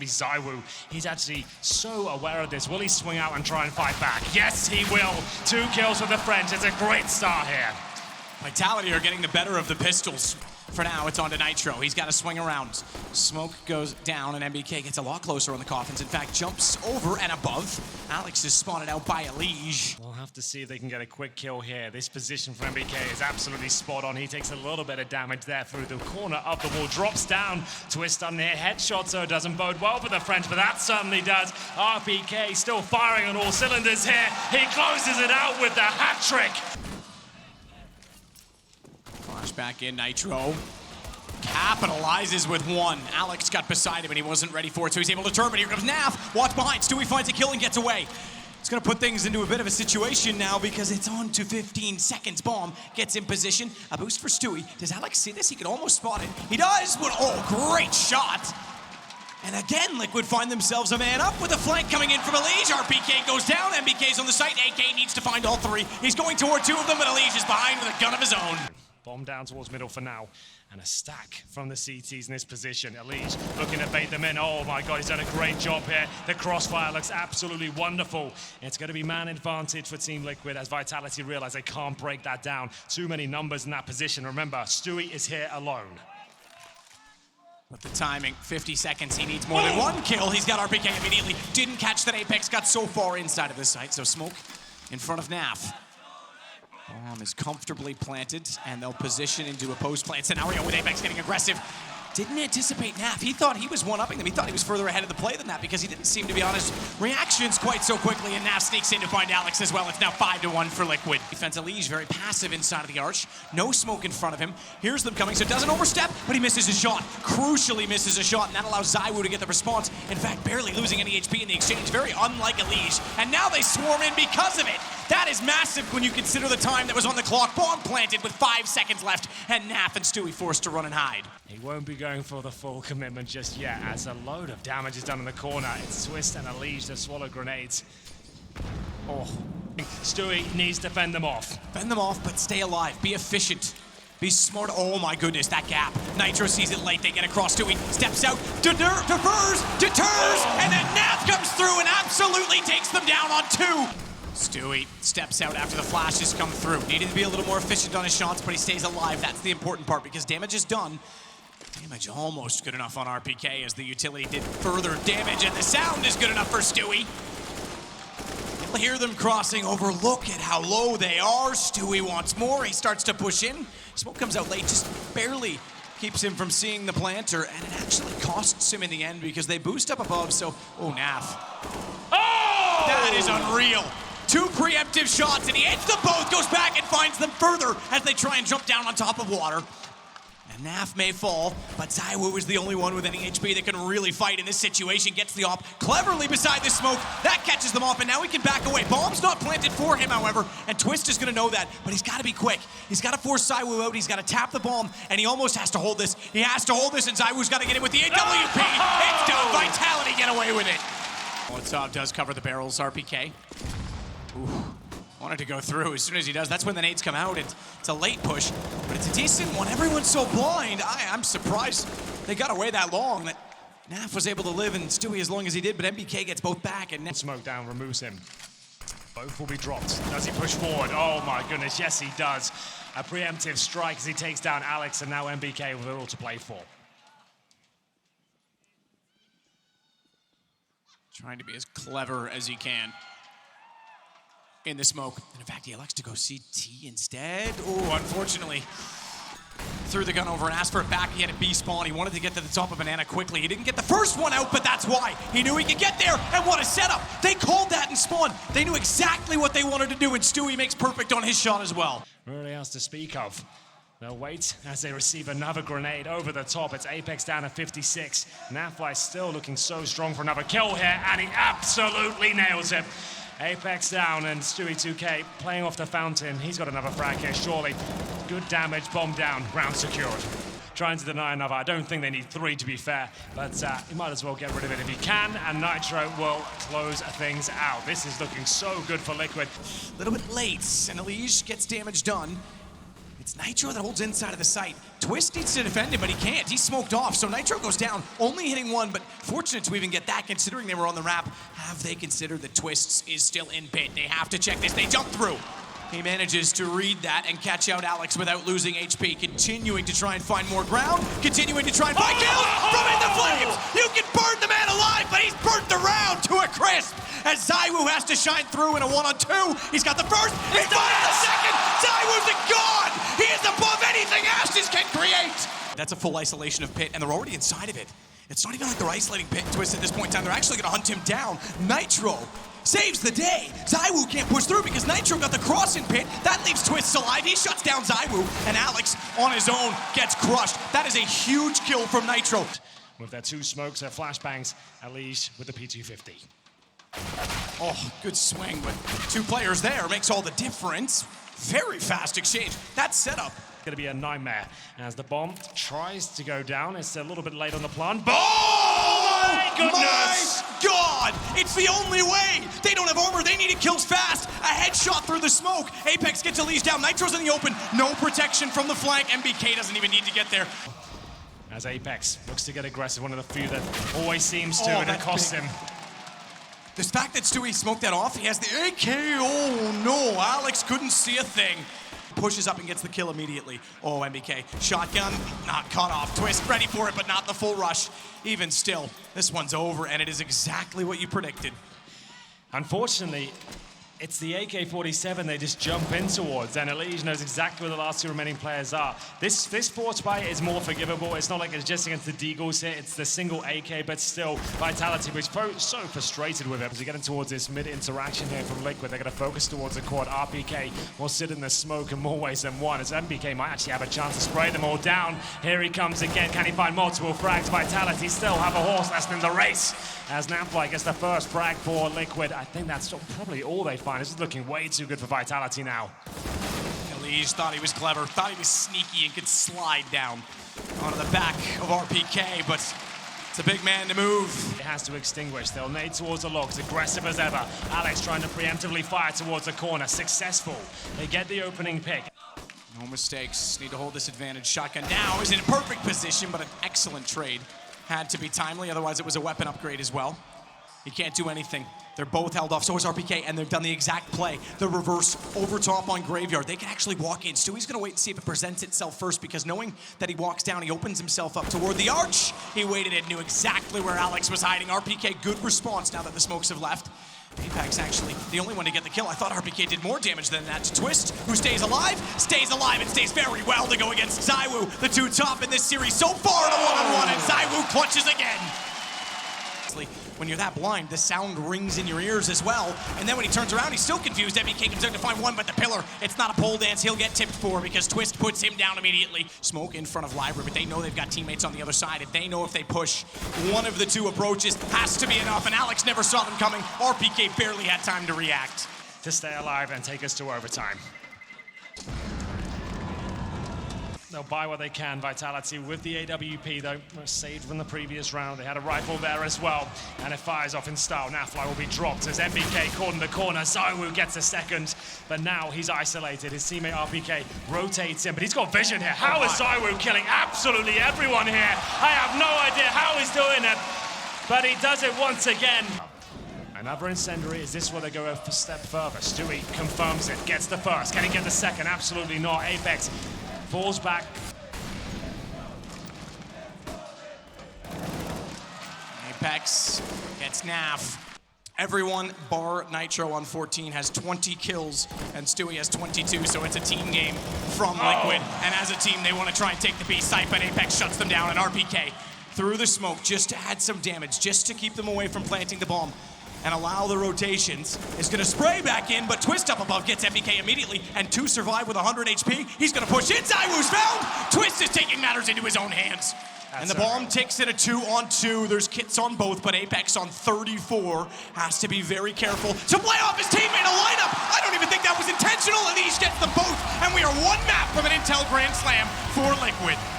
be ZywOo. He's actually so aware of this. Will he swing out and try and fight back? Yes, he will. 2 kills for the French. It's a great start here. Vitality are getting the better of the pistols. For now, it's on to Nitro. He's got to swing around. Smoke goes down, and MBK gets a lot closer on the coffins. In fact, jumps over and above. Alex is spotted out by Elige. We'll have to see if they can get a quick kill here. This position for MBK is absolutely spot on. He takes a little bit of damage there through the corner of the wall. Drops down. Twist on near headshot, so it doesn't bode well for the French, but that certainly does. RPK still firing on all cylinders here. He closes it out with the hat trick. Back in, Nitro capitalizes with 1. Alex got beside him and he wasn't ready for it, so he's able to turn, but here comes Naf. Watch behind. Stewie finds a kill and gets away. It's going to put things into a bit of a situation now because it's on to 15 seconds. Bomb gets in position. A boost for Stewie. Does Alex see this? He can almost spot it. He does. Oh, great shot. And again, Liquid find themselves a man up with a flank coming in from Elige. RPK goes down. MBK's on the site. AK needs to find all 3. He's going toward 2 of them, but Elige is behind with a gun of his own. Bomb down towards middle for now. And a stack from the CTs in this position. Elige looking to bait them in. Oh my God, he's done a great job here. The crossfire looks absolutely wonderful. It's going to be man advantage for Team Liquid as Vitality realize they can't break that down. Too many numbers in that position. Remember, Stewie is here alone. But the timing, 50 seconds, he needs more than 1 kill. He's got RPK immediately. Didn't catch that Apex, got so far inside of the site. So Smoke in front of Naf. Bomb is comfortably planted, and they'll position into a post-plant scenario with Apex getting aggressive. Didn't anticipate Naf. He thought he was one-upping them. He thought he was further ahead of the play than that because he didn't seem to be on his reactions quite so quickly, and Naf sneaks in to find Alex as well. It's now 5-1 for Liquid. Defense Elige very passive inside of the arch. No smoke in front of him. Here's them coming, so doesn't overstep, but he misses a shot. Crucially misses a shot, and that allows ZywOo to get the response. In fact, barely losing any HP in the exchange. Very unlike Elige. And now they swarm in because of it. That is massive when you consider the time that was on the clock. Bomb planted with 5 seconds left, and Naf and Stewie forced to run and hide. He won't be going for the full commitment just yet as a load of damage is done in the corner. It's Twist and Elige to swallow grenades. Oh, Stewie needs to fend them off. Fend them off, but stay alive. Be efficient. Be smart. Oh my goodness, that gap. Nitro sees it late. They get across. Stewie steps out, defers, deters, and then Naf comes through and absolutely takes them down on 2. Stewie steps out after the flashes come through. Needed to be a little more efficient on his shots, but he stays alive. That's the important part because damage is done. Damage almost good enough on RPK as the utility did further damage, and the sound is good enough for Stewie. You'll hear them crossing over. Look at how low they are. Stewie wants more. He starts to push in. Smoke comes out late, just barely keeps him from seeing the planter, and it actually costs him in the end because they boost up above, so... Oh, Naf. Oh! That is unreal. 2 preemptive shots, and he hits them both, goes back and finds them further as they try and jump down on top of water. And Naf may fall, but ZywOo is the only one with any HP that can really fight in this situation. Gets the op cleverly beside the smoke. That catches them off, and now he can back away. Bomb's not planted for him, however, and Twist is going to know that, but he's got to be quick. He's got to force ZywOo out. He's got to tap the bomb, and he almost has to hold this. He has to hold this, and ZywOo's got to get in with the AWP. It's done. Vitality get away with it. Molotov does cover the barrels, RPK. Ooh. Wanted to go through. As soon as he does, that's when the nades come out. It's a late push, but it's a decent one. Everyone's so blind. I'm surprised they got away that long. That Naf was able to live and Stewie as long as he did, but MBK gets both back. And Smoke down removes him. Both will be dropped. Does he push forward? Oh my goodness, yes he does. A preemptive strike as he takes down Alex, and now MBK with it all to play for. Trying to be as clever as he can in the smoke. And in fact, he elects to go CT instead. Oh, unfortunately, threw the gun over and asked for it back. He had a B spawn. He wanted to get to the top of Banana quickly. He didn't get the first one out, but that's why. He knew he could get there, and what a setup. They called that in spawn. They knew exactly what they wanted to do, and Stewie makes perfect on his shot as well. Really else to speak of. They'll wait as they receive another grenade over the top. It's Apex down to 56. Nafly still looking so strong for another kill here, and he absolutely nails it. Apex down, and Stewie 2K playing off the fountain. He's got another frag here, surely. Good damage, bomb down, round secured. Trying to deny another. I don't think they need 3 to be fair, but he might as well get rid of it if he can, and Nitro will close things out. This is looking so good for Liquid. A little bit late, and Elige gets damage done. It's Nitro that holds inside of the site. Twist needs to defend him, but he can't. He's smoked off, so Nitro goes down, only hitting one, but fortunate to even get that considering they were on the ramp. Have they considered that Twists is still in pit? They have to check this. They jump through. He manages to read that and catch out Alex without losing HP, continuing to try and find more ground, continuing to try and find kills from in the flames. You can burn the man alive, but he's burnt the round to a crisp as ZywOo has to shine through in a 1-on-2. He's got the first, he's finds the second. ZywOo's a god. He is above anything Ashes can create. That's a full isolation of Pit, and they're already inside of it. It's not even like they're isolating Pit and Twist at this point in time. They're actually gonna hunt him down. Nitro saves the day. ZywOo can't push through because Nitro got the cross in Pit. That leaves Twists alive. He shuts down ZywOo, and Alex on his own gets crushed. That is a huge kill from Nitro. With their two smokes, their flashbangs, Elise with the P250. Oh, good swing, but two players there makes all the difference. Very fast exchange. That setup. Gonna be a nightmare as the bomb tries to go down. It's a little bit late on the plant. Oh my goodness! My God! It's the only way. They don't have armor. They needed kills fast. A headshot through the smoke. Apex gets Elise down. Nitro's in the open. No protection from the flank. MBK doesn't even need to get there. As Apex looks to get aggressive, one of the few that always seems to, and it costs him. The fact that Stewie smoked that off, he has the AK. Oh no, Alex couldn't see a thing. Pushes up and gets the kill immediately. Oh, MBK. Shotgun, not caught off. Twist, ready for it, but not the full rush. Even still, this one's over, and it is exactly what you predicted. Unfortunately, it's the AK-47 they just jump in towards, and Elise knows exactly where the last two remaining players are. This force fight is more forgivable. It's not like it's just against the Deagles here. It's the single AK, but still, Vitality was so frustrated with it. As we get in towards this mid-interaction here from Liquid, they're going to focus towards the quad. RPK will sit in the smoke in more ways than one, as MBK might actually have a chance to spray them all down. Here he comes again. Can he find multiple frags? Vitality still have a horse less in the race, as Napfly gets the first frag for Liquid. I think that's probably all they find. This is looking way too good for Vitality now. Elise thought he was clever, thought he was sneaky and could slide down onto the back of RPK, but it's a big man to move. It has to extinguish. They'll nade towards the logs, aggressive as ever. Alex trying to preemptively fire towards the corner, successful. They get the opening pick. No mistakes, need to hold this advantage. Shotgun now is in perfect position, but an excellent trade. Had to be timely, otherwise it was a weapon upgrade as well. He can't do anything. They're both held off, so is RPK, and they've done the exact play. The reverse over top on Graveyard. They can actually walk in. Stewie's gonna wait and see if it presents itself first, because knowing that he walks down, he opens himself up toward the arch. He waited and knew exactly where Alex was hiding. RPK, good response now that the smokes have left. Apex actually the only one to get the kill. I thought RPK did more damage than that to Twist, who stays alive and stays very well to go against ZywOo. The two top in this series so far in a one-on-one, and ZywOo clutches again. When you're that blind, the sound rings in your ears as well. And then when he turns around, he's still confused. MBK comes out to find one, but the pillar, it's not a pole dance. He'll get tipped for because Twist puts him down immediately. Smoke in front of Library, but they know they've got teammates on the other side. And they know if they push, one of the two approaches has to be enough. And Alex never saw them coming. RPK barely had time to react. To stay alive and take us to overtime. They'll buy what they can. Vitality with the AWP, though, saved from the previous round. They had a rifle there as well, and it fires off in style. Napfly will be dropped as MBK caught in the corner. ZywOo gets a second, but now he's isolated. His teammate RPK rotates him, but he's got vision here. How is ZywOo killing absolutely everyone here? I have no idea how he's doing it, but he does it once again. Another incendiary. Is this where they go a step further? Stewie confirms it, gets the first. Can he get the second? Absolutely not. Apex falls back. Apex gets Nav. Everyone bar Nitro on 14 has 20 kills, and Stewie has 22, so it's a team game from Liquid. And as a team, they want to try and take the B site, but Apex shuts them down, and RPK through the smoke just to add some damage, just to keep them away from planting the bomb and allow the rotations, is gonna spray back in, but Twist up above gets MBK immediately, and 2 survive with 100 HP. He's gonna push in, ZywOo's found! Twist is taking matters into his own hands. And the bomb takes it a 2-on-2. There's kits on both, but Apex on 34 has to be very careful to play off his teammate. A lineup, I don't even think that was intentional, and he gets them both, and we are one map from an Intel Grand Slam for Liquid.